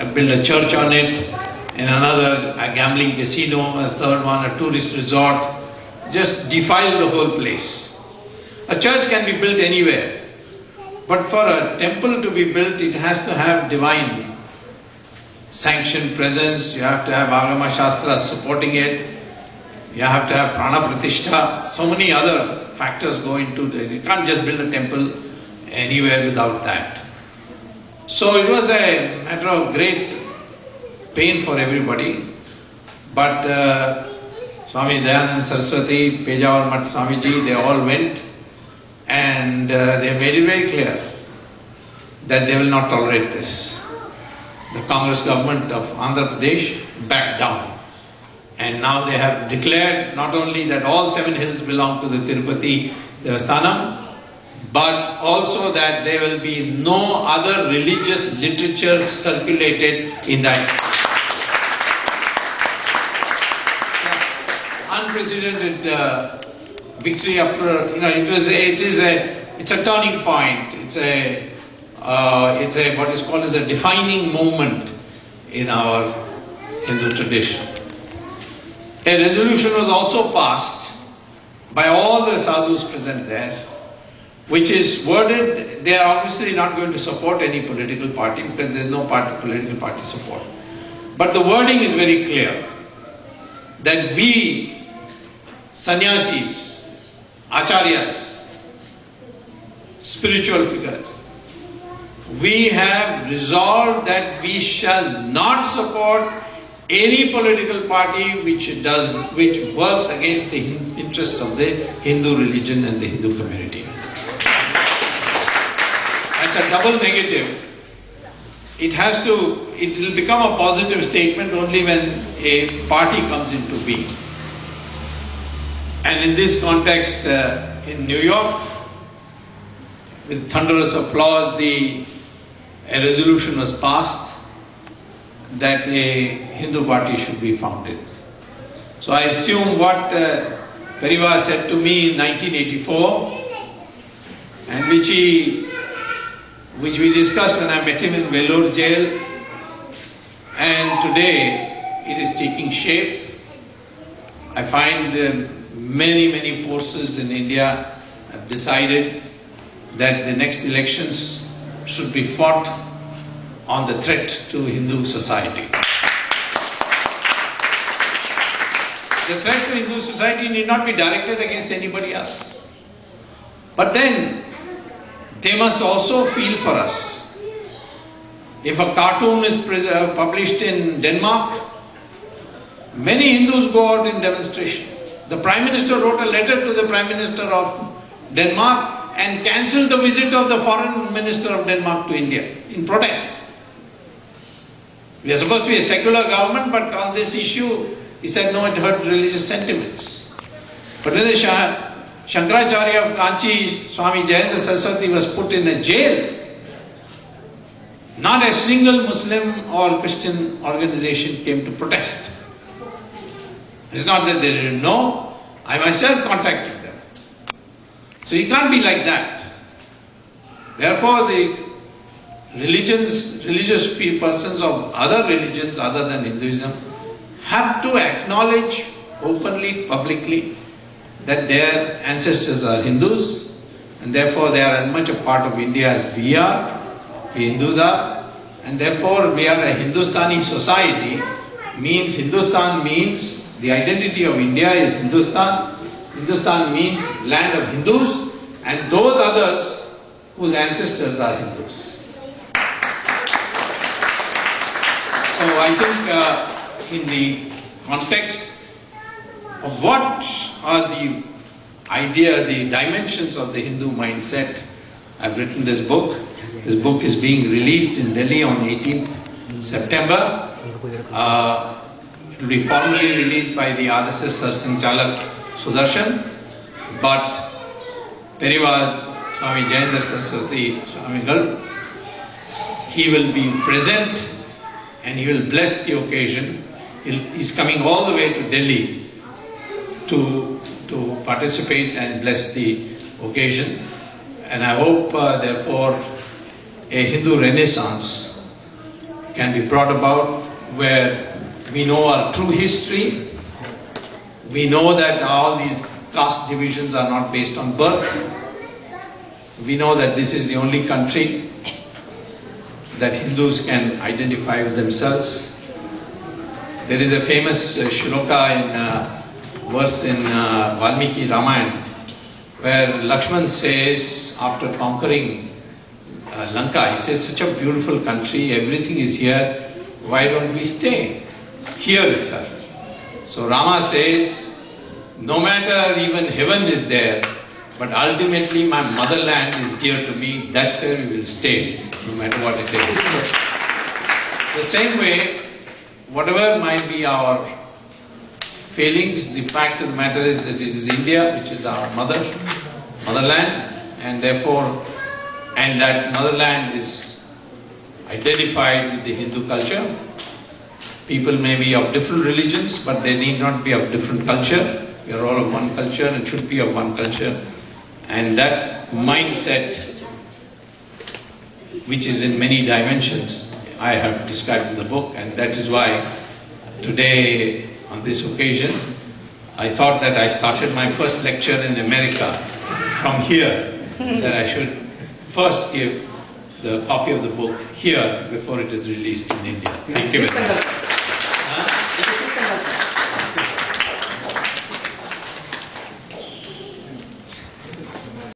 build a church on it, and another a gambling casino, a third one a tourist resort, just defile the whole place. A church can be built anywhere, but for a temple to be built, it has to have divine sanctioned presence. You have to have Agama Shastras supporting it. You have to have Prana Pratishtha. So many other factors go into it. You can't just build a temple anywhere without that. So it was a matter of great pain for everybody. But Swami Dayanand Saraswati, Pejawar Math Swamiji, they all went and they made it very clear that they will not tolerate this. The Congress government of Andhra Pradesh backed down. And now they have declared not only that all 7 hills belong to the Tirupati Devasthanam, but also that there will be no other religious literature circulated in that. Unprecedented victory after, it's a turning point. It's a what is called as a defining moment in our Hindu tradition. A resolution was also passed by all the sadhus present there, which is worded, they are obviously not going to support any political party because there is no political party support. But the wording is very clear that we, sannyasis, acharyas, spiritual figures, we have resolved that we shall not support any political party which works against the interests of the Hindu religion and the Hindu community. That's a double negative. It will become a positive statement only when a party comes into being. And in this context, in New York, with thunderous applause, a resolution was passed that a Hindu party should be founded. So I assume what Perivar said to me in 1984, and which we discussed when I met him in Vellore jail, and today it is taking shape. I find many forces in India have decided that the next elections should be fought on the threat to Hindu society. The threat to Hindu society need not be directed against anybody else. But then, they must also feel for us. If a cartoon is published in Denmark, many Hindus go out in demonstration. The Prime Minister wrote a letter to the Prime Minister of Denmark and cancelled the visit of the Foreign Minister of Denmark to India in protest. We are supposed to be a secular government, but on this issue, he said, no, it hurt religious sentiments. But when the Shankaracharya of Kanchi, Swami Jayendra Saraswati, was put in a jail, not a single Muslim or Christian organization came to protest. It's not that they didn't know, I myself contacted them. So you can't be like that. Therefore, the religious persons of other religions other than Hinduism have to acknowledge openly, publicly, that their ancestors are Hindus and therefore they are as much a part of India as we are, we Hindus are, and therefore we are a Hindustani society. Hindustan means the identity of India is Hindustan. Hindustan means land of Hindus and those others whose ancestors are Hindus. So I think in the context of what are the dimensions of the Hindu mindset, I've written this book. This book is being released in Delhi on 18th September. It will be formally released by the RSS Sarsanchalak Sudarshan, but Perivar Swami Jayendra Saraswati Swamigal, he will be present and he will bless the occasion. He's coming all the way to Delhi to participate and bless the occasion. And I hope, therefore, a Hindu renaissance can be brought about, where we know our true history, we know that all these caste divisions are not based on birth, we know that this is the only country that Hindus can identify with themselves. There is a famous shloka verse in Valmiki Ramayana, where Lakshman says, after conquering Lanka, he says, such a beautiful country, everything is here, why don't we stay here itself? So Rama says, no matter even heaven is there, but ultimately my motherland is dear to me, that's where we will stay, no matter what it is. The same way, whatever might be our failings, the fact of the matter is that it is India, which is our motherland, and therefore, and that motherland is identified with the Hindu culture. People may be of different religions, but they need not be of different culture. We are all of one culture and should be of one culture. And that mindset, which is in many dimensions, I have described in the book, and that is why today, on this occasion, I thought that I started my first lecture in America from here, that I should first give the copy of the book here before it is released in India. Thank you very much.